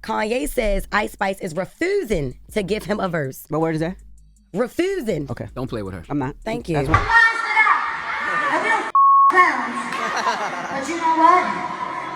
Kanye says Ice Spice is refusing to give him a verse. What word is that? Refusing. Okay. Don't play with her. I'm not. Thank you. I feel clowns. But you know what?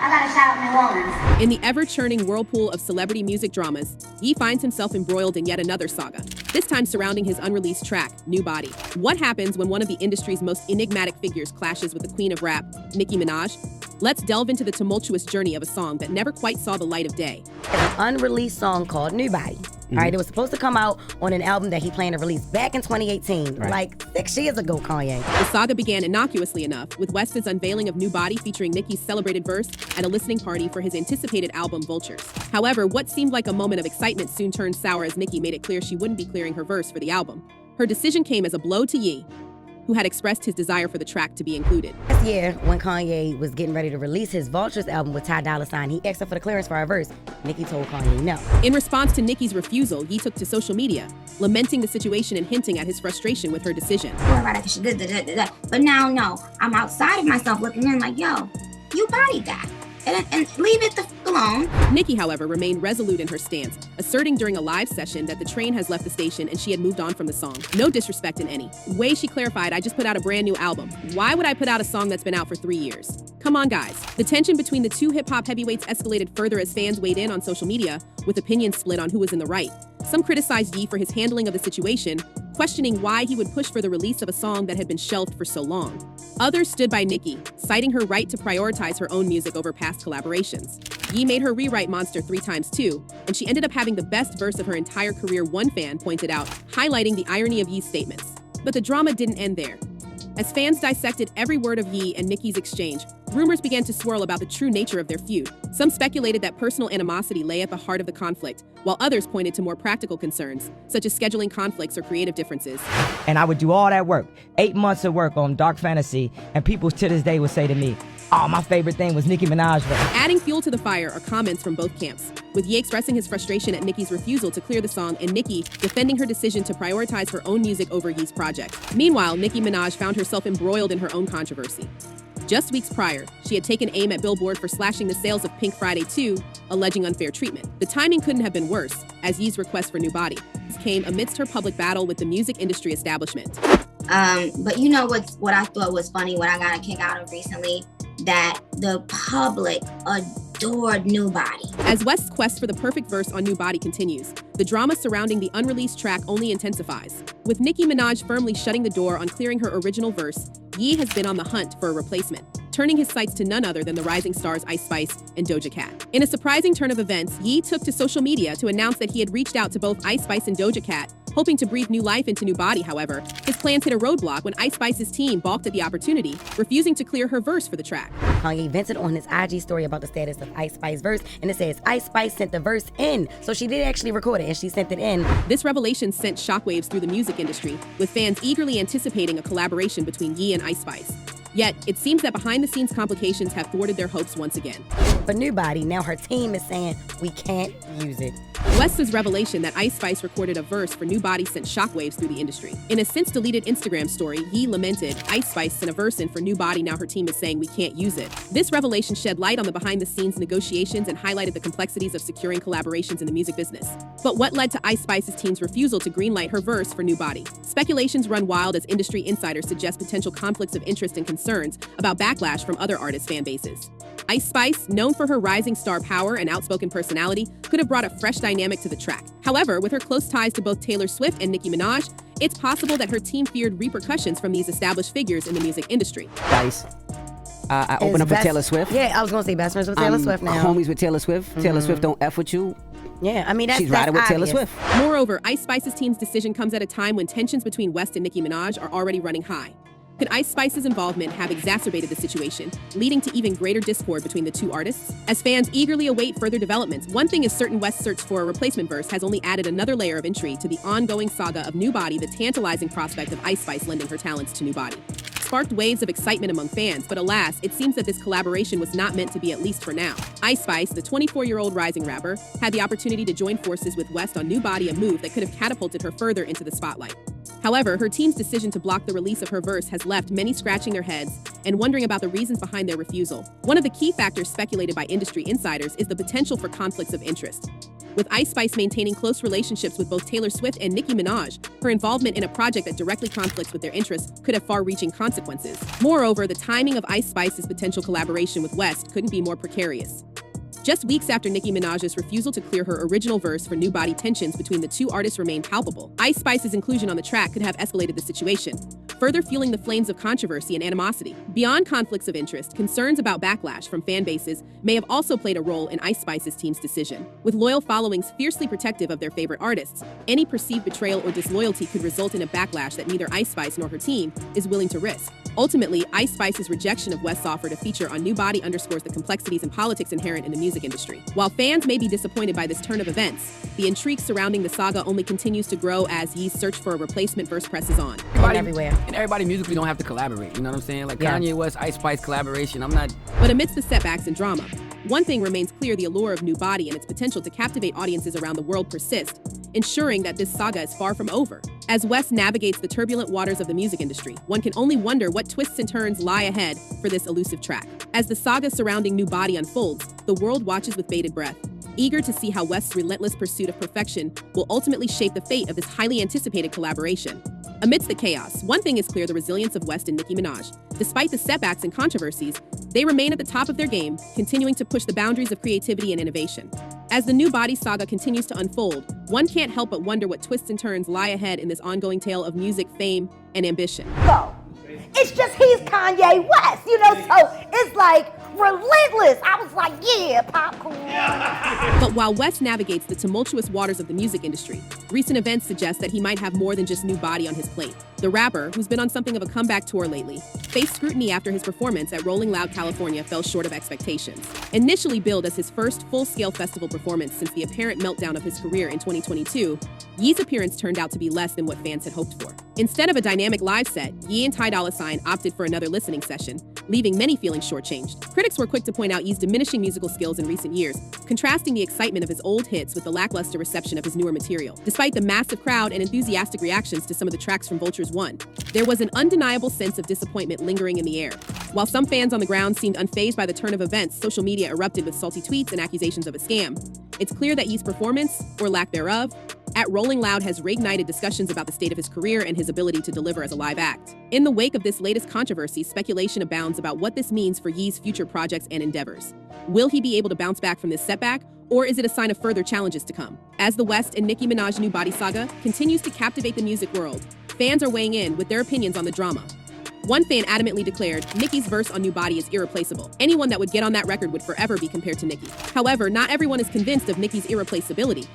I gotta shout out New Orleans. In the ever-churning whirlpool of celebrity music dramas, Ye finds himself embroiled in yet another saga, this time surrounding his unreleased track, New Body. What happens when one of the industry's most enigmatic figures clashes with the queen of rap, Nicki Minaj? Let's delve into the tumultuous journey of a song that never quite saw the light of day. An unreleased song called New Body. All right, it was supposed to come out on an album that he planned to release back in 2018, like 6 years ago, Kanye. The saga began innocuously enough, with West's unveiling of New Body featuring Nicki's celebrated verse at a listening party for his anticipated album Vultures. However, what seemed like a moment of excitement soon turned sour as Nicki made it clear she wouldn't be clearing her verse for the album. Her decision came as a blow to Ye, who had expressed his desire for the track to be included. Last year, when Kanye was getting ready to release his Vultures album with Ty Dolla $ign, he asked her for the clearance for her verse. Nicki told Kanye no. In response to Nicki's refusal, Ye took to social media, lamenting the situation and hinting at his frustration with her decision. But now, no, I'm outside of myself looking in like, yo, you bodied that. And leave it alone. Nicki, however, remained resolute in her stance, asserting during a live session that the train has left the station and she had moved on from the song. No disrespect in any way, she clarified, I just put out a brand new album. Why would I put out a song that's been out for 3 years? Come on, guys. The tension between the two hip-hop heavyweights escalated further as fans weighed in on social media, with opinions split on who was in the right. Some criticized Ye for his handling of the situation, questioning why he would push for the release of a song that had been shelved for so long. Others stood by Nicki, citing her right to prioritize her own music over past collaborations. Ye made her rewrite Monster 3 times too, and she ended up having the best verse of her entire career, one fan pointed out, highlighting the irony of Ye's statements. But the drama didn't end there. As fans dissected every word of Ye and Nicki's exchange, rumors began to swirl about the true nature of their feud. Some speculated that personal animosity lay at the heart of the conflict, while others pointed to more practical concerns, such as scheduling conflicts or creative differences. And I would do all that work, 8 months of work on Dark Fantasy, and people to this day would say to me, oh, my favorite thing was Nicki Minaj. Adding fuel to the fire are comments from both camps, with Ye expressing his frustration at Nicki's refusal to clear the song and Nicki defending her decision to prioritize her own music over Ye's project. Meanwhile, Nicki Minaj found herself embroiled in her own controversy. Just weeks prior, she had taken aim at Billboard for slashing the sales of Pink Friday 2, alleging unfair treatment. The timing couldn't have been worse, as Ye's request for New Body came amidst her public battle with the music industry establishment. But you know what I thought was funny, what I got a kick out of recently? That the public adored New Body. As West's quest for the perfect verse on New Body continues, the drama surrounding the unreleased track only intensifies. With Nicki Minaj firmly shutting the door on clearing her original verse, Ye has been on the hunt for a replacement, turning his sights to none other than the rising stars Ice Spice and Doja Cat. In a surprising turn of events, Ye took to social media to announce that he had reached out to both Ice Spice and Doja Cat, hoping to breathe new life into New Body. However, his plans hit a roadblock when Ice Spice's team balked at the opportunity, refusing to clear her verse for the track. Kanye vented on his IG story about the status of Ice Spice's verse, and it says Ice Spice sent the verse in. So she did actually record it, and she sent it in. This revelation sent shockwaves through the music industry, with fans eagerly anticipating a collaboration between Ye and Ice Spice. Yet, it seems that behind-the-scenes complications have thwarted their hopes once again. For New Body, now her team is saying we can't use it. West's revelation that Ice Spice recorded a verse for New Body sent shockwaves through the industry. In a since-deleted Instagram story, Ye lamented, Ice Spice sent a verse in for New Body, now her team is saying we can't use it. This revelation shed light on the behind-the-scenes negotiations and highlighted the complexities of securing collaborations in the music business. But what led to Ice Spice's team's refusal to greenlight her verse for New Body? Speculations run wild as industry insiders suggest potential conflicts of interest and concerns about backlash from other artists' fan bases. Ice Spice, known for her rising star power and outspoken personality, could have brought a fresh dynamic to the track. However, with her close ties to both Taylor Swift and Nicki Minaj, it's possible that her team feared repercussions from these established figures in the music industry. Spice. I open up for Taylor Swift. Yeah, I was going to say best friends with Taylor Swift now. Homies with Taylor Swift. Taylor Swift don't F with you. Yeah, I mean, she's riding with Taylor obvious. Swift. Moreover, Ice Spice's team's decision comes at a time when tensions between West and Nicki Minaj are already running high. Could Ice Spice's involvement have exacerbated the situation, leading to even greater discord between the two artists? As fans eagerly await further developments, one thing is certain: West's search for a replacement verse has only added another layer of intrigue to the ongoing saga of New Body, the tantalizing prospect of Ice Spice lending her talents to New Body sparked waves of excitement among fans, but alas, it seems that this collaboration was not meant to be, at least for now. Ice Spice, the 24-year-old rising rapper, had the opportunity to join forces with West on New Body, a move that could have catapulted her further into the spotlight. However, her team's decision to block the release of her verse has left many scratching their heads and wondering about the reasons behind their refusal. One of the key factors speculated by industry insiders is the potential for conflicts of interest. With Ice Spice maintaining close relationships with both Taylor Swift and Nicki Minaj, her involvement in a project that directly conflicts with their interests could have far-reaching consequences. Moreover, the timing of Ice Spice's potential collaboration with West couldn't be more precarious. Just weeks after Nicki Minaj's refusal to clear her original verse for New Body, tensions between the two artists remain palpable. Ice Spice's inclusion on the track could have escalated the situation, further fueling the flames of controversy and animosity. Beyond conflicts of interest, concerns about backlash from fan bases may have also played a role in Ice Spice's team's decision. With loyal followings fiercely protective of their favorite artists, any perceived betrayal or disloyalty could result in a backlash that neither Ice Spice nor her team is willing to risk. Ultimately, Ice Spice's rejection of West's offer to feature on New Body underscores the complexities and politics inherent in the music industry. While fans may be disappointed by this turn of events, the intrigue surrounding the saga only continues to grow as Ye's search for a replacement verse presses on. Everybody musically don't have to collaborate, you know what I'm saying? Like Kanye West, Ice Spice collaboration, But amidst the setbacks and drama, one thing remains clear: the allure of New Body and its potential to captivate audiences around the world persist, ensuring that this saga is far from over. As West navigates the turbulent waters of the music industry, one can only wonder what twists and turns lie ahead for this elusive track. As the saga surrounding New Body unfolds, the world watches with bated breath, eager to see how West's relentless pursuit of perfection will ultimately shape the fate of this highly anticipated collaboration. Amidst the chaos, one thing is clear: the resilience of West and Nicki Minaj. Despite the setbacks and controversies, they remain at the top of their game, continuing to push the boundaries of creativity and innovation. As the New Body saga continues to unfold, one can't help but wonder what twists and turns lie ahead in this ongoing tale of music, fame, and ambition. So, it's just he's Kanye West, so it's like relentless. I was like, yeah, popcorn. But while West navigates the tumultuous waters of the music industry, recent events suggest that he might have more than just New Body on his plate. The rapper, who's been on something of a comeback tour lately, faced scrutiny after his performance at Rolling Loud California fell short of expectations. Initially billed as his first full-scale festival performance since the apparent meltdown of his career in 2022, Ye's appearance turned out to be less than what fans had hoped for. Instead of a dynamic live set, Ye and Ty Dolla $ign opted for another listening session, leaving many feeling shortchanged. Critics were quick to point out Ye's diminishing musical skills in recent years, contrasting the excitement of his old hits with the lackluster reception of his newer material. Despite the massive crowd and enthusiastic reactions to some of the tracks from Vulture's One, there was an undeniable sense of disappointment lingering in the air. While some fans on the ground seemed unfazed by the turn of events, social media erupted with salty tweets and accusations of a scam. It's clear that Ye's performance, or lack thereof, at Rolling Loud has reignited discussions about the state of his career and his ability to deliver as a live act. In the wake of this latest controversy, speculation abounds about what this means for Ye's future projects and endeavors. Will he be able to bounce back from this setback, or is it a sign of further challenges to come? As the West and Nicki Minaj New Body saga continues to captivate the music world, fans are weighing in with their opinions on the drama. One fan adamantly declared, Nicki's verse on New Body is irreplaceable. Anyone that would get on that record would forever be compared to Nicki. However, not everyone is convinced of Nicki's irreplaceability.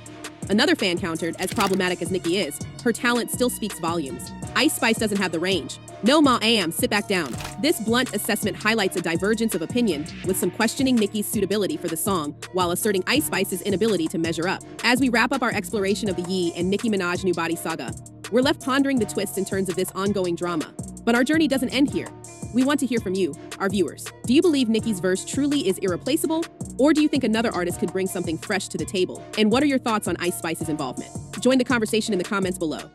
Another fan countered, as problematic as Nicki is, her talent still speaks volumes. Ice Spice doesn't have the range. No ma am, sit back down. This blunt assessment highlights a divergence of opinion, with some questioning Nicki's suitability for the song, while asserting Ice Spice's inability to measure up. As we wrap up our exploration of the Ye and Nicki Minaj New Body saga, we're left pondering the twists and turns of this ongoing drama. But our journey doesn't end here. We want to hear from you, our viewers. Do you believe Nicki's verse truly is irreplaceable? Or do you think another artist could bring something fresh to the table? And what are your thoughts on Ice Spice's involvement? Join the conversation in the comments below.